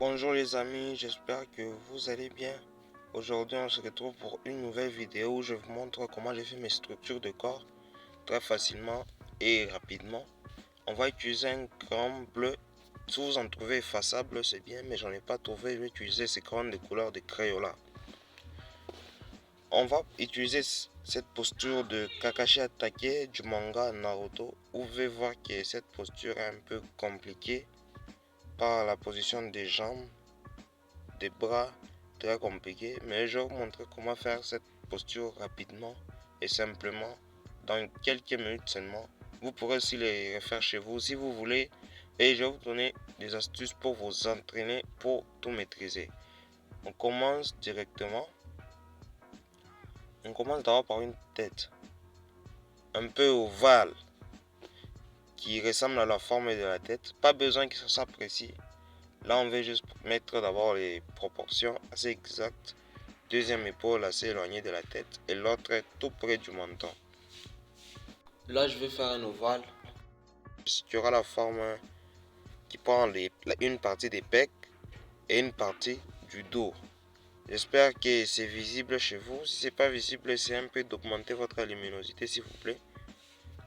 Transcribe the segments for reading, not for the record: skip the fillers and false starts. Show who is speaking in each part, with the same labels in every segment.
Speaker 1: Bonjour les amis, j'espère que vous allez bien. Aujourd'hui on se retrouve pour une nouvelle vidéo où je vous montre comment j'ai fait mes structures de corps très facilement et rapidement. On va utiliser un crayon bleu. Si vous en trouvez effaçable c'est bien, mais j'en ai pas trouvé. Je vais utiliser ces crayons de couleur de Crayola. On va utiliser cette posture de Kakashi attaqué du manga Naruto. Vous pouvez voir que cette posture est un peu compliquée par la position des jambes, des bras, très compliqué, mais je vais vous montrer comment faire cette posture rapidement et simplement dans quelques minutes seulement. Vous pourrez aussi les refaire chez vous si vous voulez, et je vais vous donner des astuces pour vous entraîner pour tout maîtriser. On commence directement. On commence d'abord par une tête un peu ovale qui ressemble à la forme de la tête. Pas besoin que ce soit précis. Là, on va juste mettre d'abord les proportions assez exactes. Deuxième épaule assez éloignée de la tête et l'autre est tout près du menton. Là, je vais faire un ovale qui aura la forme qui prend une partie des pecs et une partie du dos. J'espère que c'est visible chez vous. Si c'est pas visible, essayez un peu d'augmenter votre luminosité s'il vous plaît.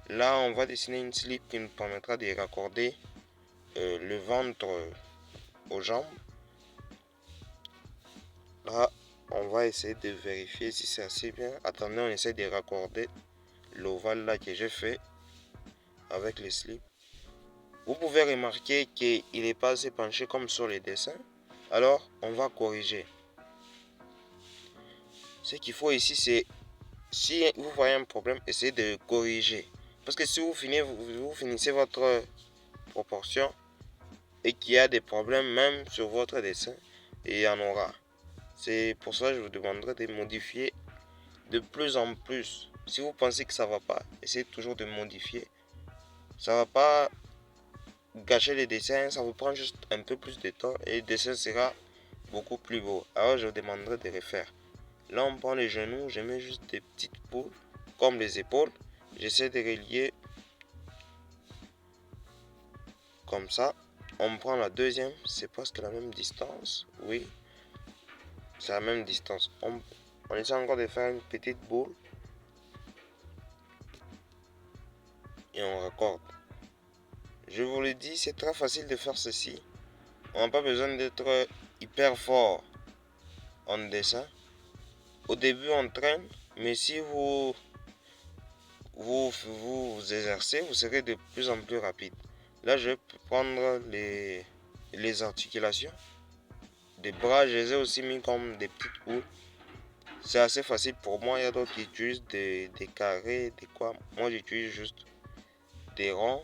Speaker 1: Là, on va dessiner une slip qui nous permettra de raccorder le ventre aux jambes. Là, on va essayer de vérifier si c'est assez bien. Attendez, on essaie de raccorder l'ovale là que j'ai fait avec les slips. Vous pouvez remarquer qu'il n'est pas assez penché comme sur les dessins. Alors, on va corriger. Ce qu'il faut ici, c'est si vous voyez un problème, essayez de corriger. Parce que si vous finissez votre proportion et qu'il y a des problèmes même sur votre dessin, il y en aura. C'est pour ça que je vous demanderai de modifier de plus en plus. Si vous pensez que ça va pas, essayez toujours de modifier. Ça va pas gâcher les dessins, ça vous prend juste un peu plus de temps et le dessin sera beaucoup plus beau. Alors je vous demanderai de refaire. Là on prend les genoux, je mets juste des petites boules comme les épaules. J'essaie de relier comme ça. On prend la deuxième, c'est presque la même distance. Oui, c'est la même distance. On essaie encore de faire une petite boule et on raccorde. Je vous le dis, c'est très facile de faire ceci. On n'a pas besoin d'être hyper fort en dessin. Au début on traîne, mais si vous exercez, vous serez de plus en plus rapide. Là je vais prendre les articulations des bras. Je les ai aussi mis comme des petites boules. C'est assez facile pour moi. Il y a d'autres qui utilisent des carrés, des quoi. Moi j'utilise juste des ronds.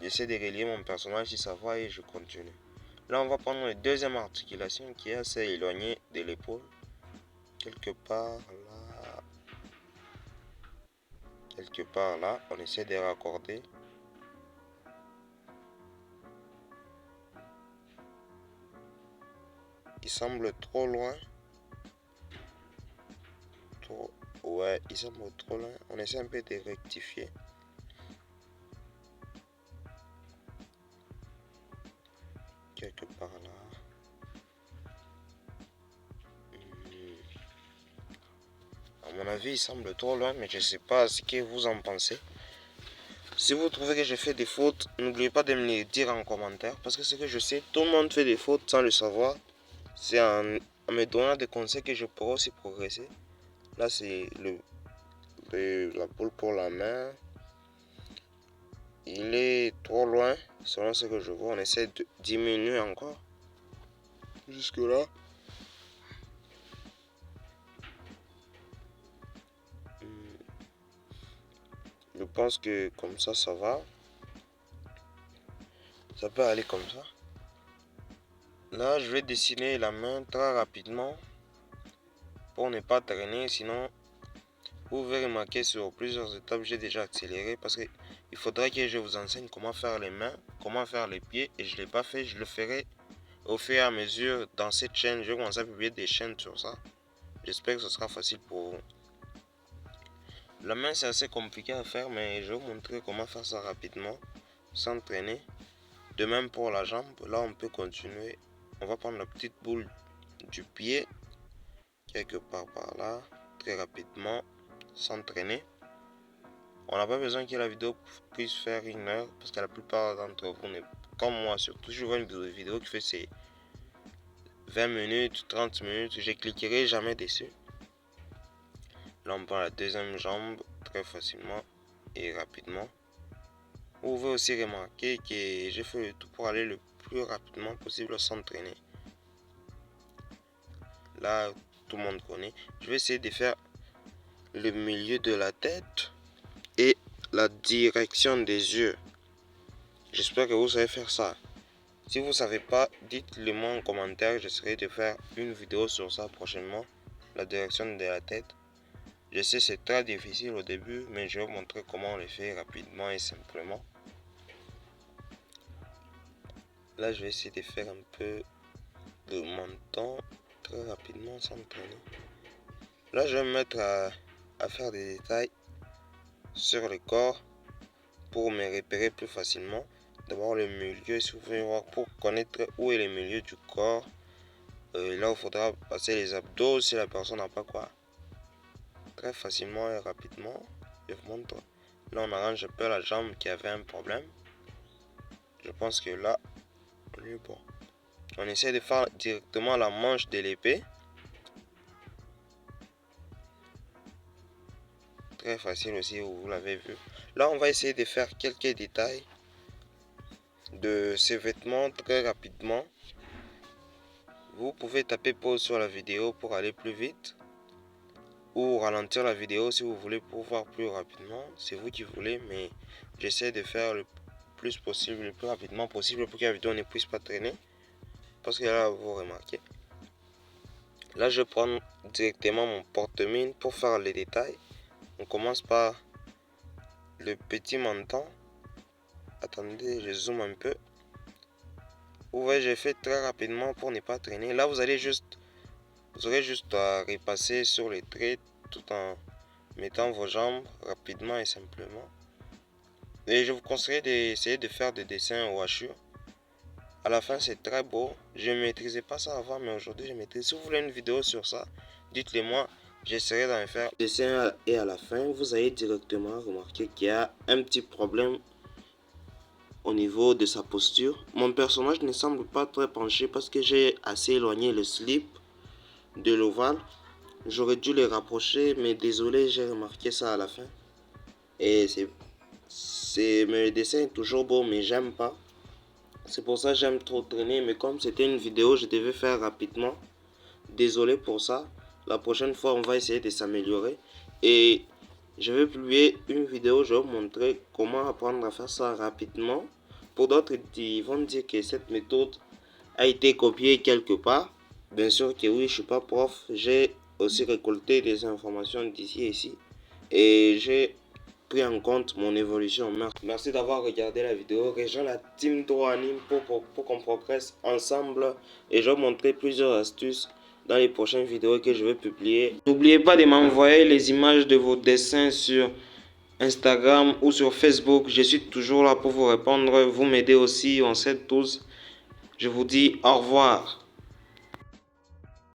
Speaker 1: J'essaie de relier mon personnage si ça va et je continue. Là on va prendre la deuxième articulation qui est assez éloignée de l'épaule. Quelque part là. Quelque part là. On essaie de raccorder. Il semble trop loin. Ouais, il semble trop loin. On essaie un peu de rectifier. Quelque part là. À mon avis, il semble trop loin, mais je ne sais pas ce que vous en pensez. Si vous trouvez que j'ai fait des fautes, n'oubliez pas de me les dire en commentaire. Parce que ce que je sais, tout le monde fait des fautes sans le savoir. C'est en me donnant des conseils que je pourrai aussi progresser. Là, c'est la boule pour la main. Il est trop loin, selon ce que je vois. On essaie de diminuer encore. Jusque là. Je pense que comme ça va. Ça peut aller comme ça. Là, je vais dessiner la main très rapidement pour ne pas traîner. Sinon, vous pouvez remarquer sur plusieurs étapes, j'ai déjà accéléré parce que il faudrait que je vous enseigne comment faire les mains, comment faire les pieds. Et je ne l'ai pas fait, je le ferai au fur et à mesure dans cette chaîne. Je vais commencer à publier des chaînes sur ça. J'espère que ce sera facile pour vous. La main, c'est assez compliqué à faire, mais je vais vous montrer comment faire ça rapidement, sans traîner. De même pour la jambe, là on peut continuer on va prendre la petite boule du pied, quelque part par là, très rapidement, sans traîner. On n'a pas besoin que la vidéo puisse faire 1 heure, parce que la plupart d'entre vous, comme moi surtout, je vois une vidéo qui fait ses 20 minutes, 30 minutes, je cliquerai jamais dessus. Là on prend la deuxième jambe très facilement et rapidement. Vous pouvez aussi remarquer que j'ai fait le tout pour aller le plus rapidement possible sans traîner. Là tout le monde connaît. Je vais essayer de faire le milieu de la tête et la direction des yeux. J'espère que vous savez faire ça. Si vous ne savez pas, dites-le moi en commentaire. J'essaierai de faire une vidéo sur ça prochainement. La direction de la tête. Je sais c'est très difficile au début, mais je vais vous montrer comment on le fait rapidement et simplement. Là je vais essayer de faire un peu de menton très rapidement sans traîner. Là je vais me mettre à faire des détails sur le corps pour me repérer plus facilement. D'abord le milieu, si vous voulez voir, pour connaître où est le milieu du corps. Là il faudra passer les abdos si la personne n'a pas quoi. Très facilement et rapidement. Je vous montre. Là on arrange un peu la jambe qui avait un problème. Je pense que là on est bon. On essaie de faire directement la manche de l'épée. Très facile aussi, vous l'avez vu. Là on va essayer de faire quelques détails de ces vêtements très rapidement. Vous pouvez taper pause sur la vidéo pour aller plus vite, ou ralentir la vidéo si vous voulez pour voir plus rapidement. C'est vous qui voulez, mais j'essaie de faire le plus possible, le plus rapidement possible pour que la vidéo ne puisse pas traîner. Parce que là vous remarquez. Là je prends directement mon porte-mine pour faire les détails. On commence par le petit menton. Attendez, je zoome un peu. Vous voyez, j'ai fait très rapidement pour ne pas traîner. Là, vous aurez juste à repasser sur les traits tout en mettant vos jambes rapidement et simplement. Et je vous conseille d'essayer de faire des dessins au hachure. À la fin, c'est très beau. Je ne maîtrisais pas ça avant, mais aujourd'hui, je maîtrise. Si vous voulez une vidéo sur ça, dites-le moi. J'essaierai d'en faire dessin et à la fin, vous allez directement remarquer qu'il y a un petit problème au niveau de sa posture. Mon personnage ne semble pas très penché parce que j'ai assez éloigné le slip de l'ovale. J'aurais dû le rapprocher, mais désolé, j'ai remarqué ça à la fin. Et le dessin est toujours beau, mais j'aime pas. C'est pour ça que j'aime trop traîner, mais comme c'était une vidéo, je devais faire rapidement. Désolé pour ça. La prochaine fois, on va essayer de s'améliorer. Et je vais publier une vidéo, je vais vous montrer comment apprendre à faire ça rapidement. Pour d'autres, ils vont dire que cette méthode a été copiée quelque part. Bien sûr que oui, je ne suis pas prof. J'ai aussi récolté des informations d'ici et ici. Et j'ai pris en compte mon évolution. Merci d'avoir regardé la vidéo. Rejoins la team Droit Anime pour qu'on progresse ensemble. Et je vais vous montrer plusieurs astuces dans les prochaines vidéos que je vais publier. N'oubliez pas de m'envoyer les images de vos dessins sur Instagram ou sur Facebook. Je suis toujours là pour vous répondre. Vous m'aidez aussi, on s'aide tous. Je vous dis au revoir.